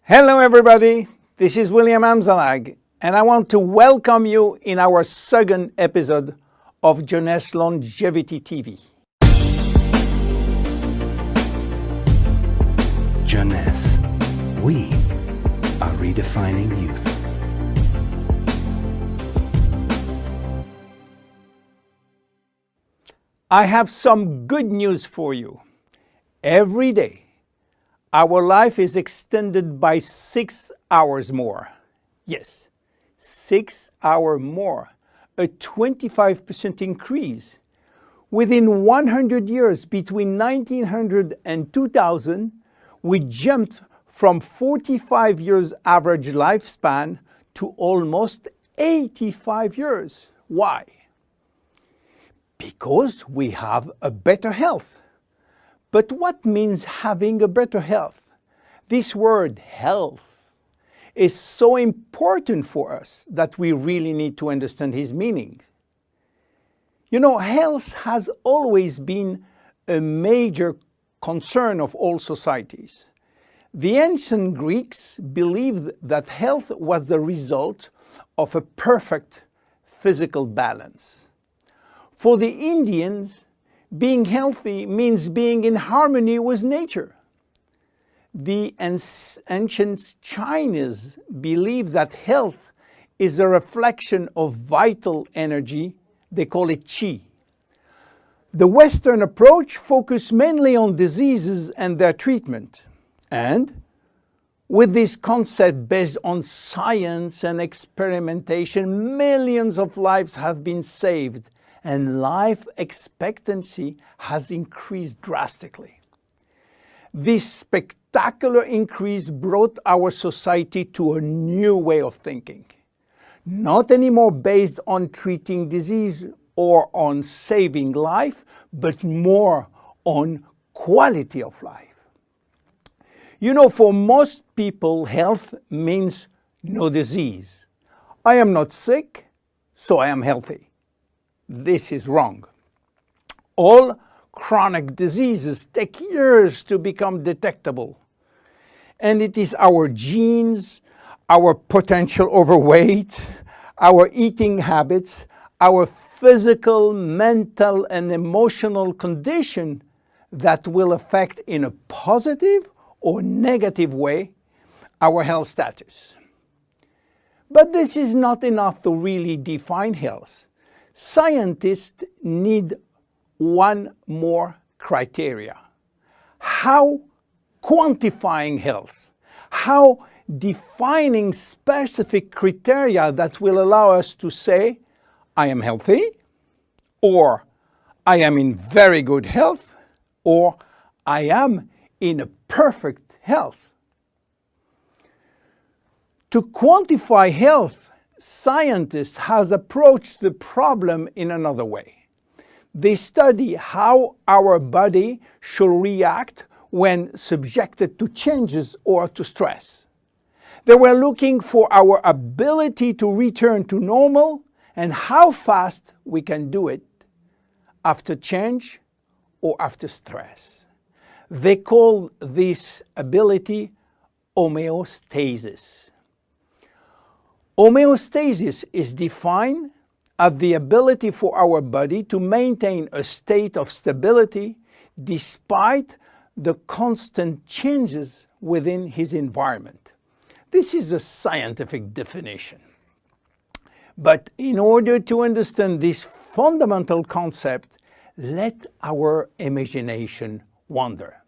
Hello everybody, this is William Amzalag, and I want to welcome you in our second episode of Jeunesse Longevity TV. Jeunesse, we are redefining youth. I have some good news for you. Every day, our life is extended by 6 hours more. Yes, 6 hours more, a 25% increase. Within 100 years, between 1900 and 2000, we jumped from 45 years average lifespan to almost 85 years. Why? Because we have a better health. But what means having a better health? This word health is so important for us that we really need to understand his meaning. You know, health has always been a major concern of all societies. The ancient Greeks believed that health was the result of a perfect physical balance. For the Indians, being healthy means being in harmony with nature. The ancient Chinese believe that health is a reflection of vital energy. They call it qi. The Western approach focuses mainly on diseases and their treatment. And with this concept based on science and experimentation, millions of lives have been saved and life expectancy has increased drastically. This spectacular increase brought our society to a new way of thinking, not anymore based on treating disease or on saving life, but more on quality of life. You know, for most people, health means no disease. I am not sick, so I am healthy. This is wrong. All chronic diseases take years to become detectable. And it is our genes, our potential overweight, our eating habits, our physical, mental, and emotional condition that will affect in a positive or negative way our health status. But this is not enough to really define health. Scientists need one more criteria. How quantifying health, how defining specific criteria that will allow us to say, I am healthy, or I am in very good health, or I am in a perfect health. To quantify health, scientists have approached the problem in another way. They study how our body should react when subjected to changes or to stress. They were looking for our ability to return to normal and how fast we can do it after change or after stress. They call this ability homeostasis. Homeostasis is defined as the ability for our body to maintain a state of stability despite the constant changes within his environment. This is a scientific definition. But in order to understand this fundamental concept, let our imagination wander.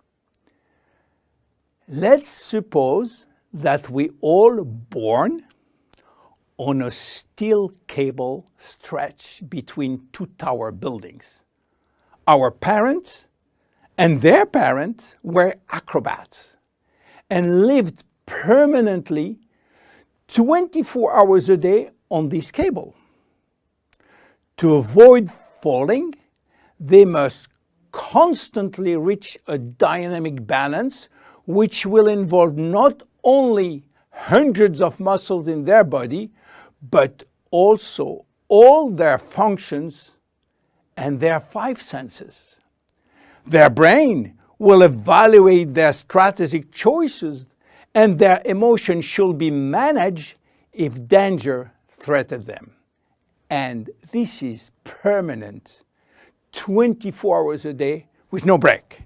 Let's suppose that we all born on a steel cable stretched between two tower buildings. Our parents and their parents were acrobats and lived permanently 24 hours a day on this cable. To avoid falling, they must constantly reach a dynamic balance, which will involve not only hundreds of muscles in their body, but also all their functions and their 5 senses. Their brain will evaluate their strategic choices and their emotions should be managed if danger threatens them. And this is permanent, 24 hours a day with no break.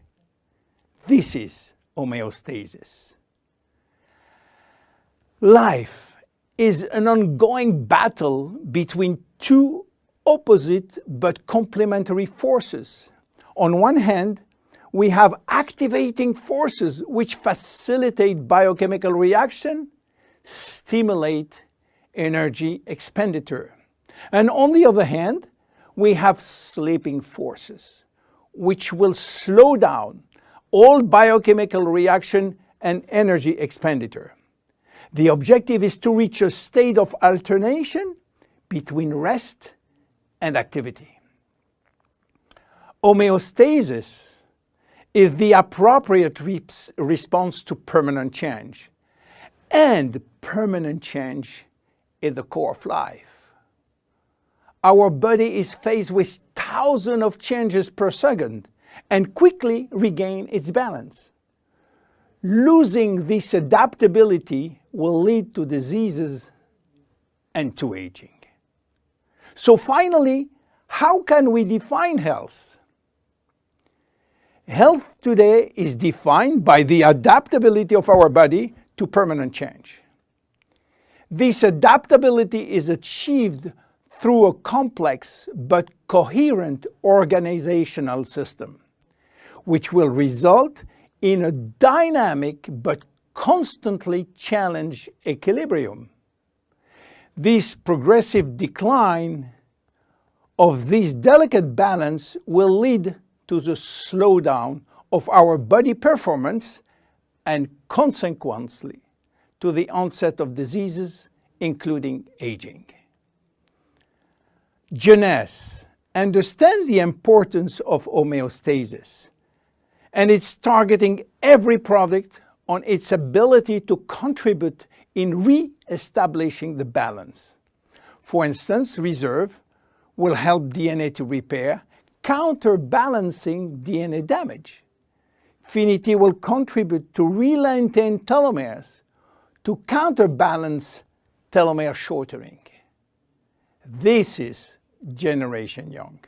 This is homeostasis. Life is an ongoing battle between two opposite but complementary forces. On one hand, we have activating forces which facilitate biochemical reaction, stimulate energy expenditure. And on the other hand, we have sleeping forces which will slow down all biochemical reaction and energy expenditure. The objective is to reach a state of alternation between rest and activity. Homeostasis is the appropriate response to permanent change. And permanent change is the core of life. Our body is faced with thousands of changes per second and quickly regain its balance. Losing this adaptability will lead to diseases and to aging. So finally, how can we define health? Health today is defined by the adaptability of our body to permanent change. This adaptability is achieved through a complex but coherent organizational system, which will result in a dynamic but constantly challenged equilibrium. This progressive decline of this delicate balance will lead to the slowdown of our body performance and consequently to the onset of diseases, including aging. Jeunesse understands the importance of homeostasis, and it's targeting every product on its ability to contribute in re-establishing the balance. For instance, Reserve will help DNA to repair, counterbalancing DNA damage. Finity will contribute to re-lengthen telomeres to counterbalance telomere shortening. This is Generation Young.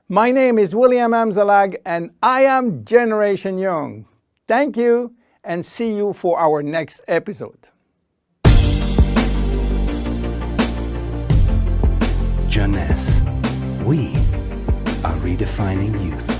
My name is William Amzalag and I am Generation Young. Thank you and see you for our next episode. Jeunesse. We are redefining youth.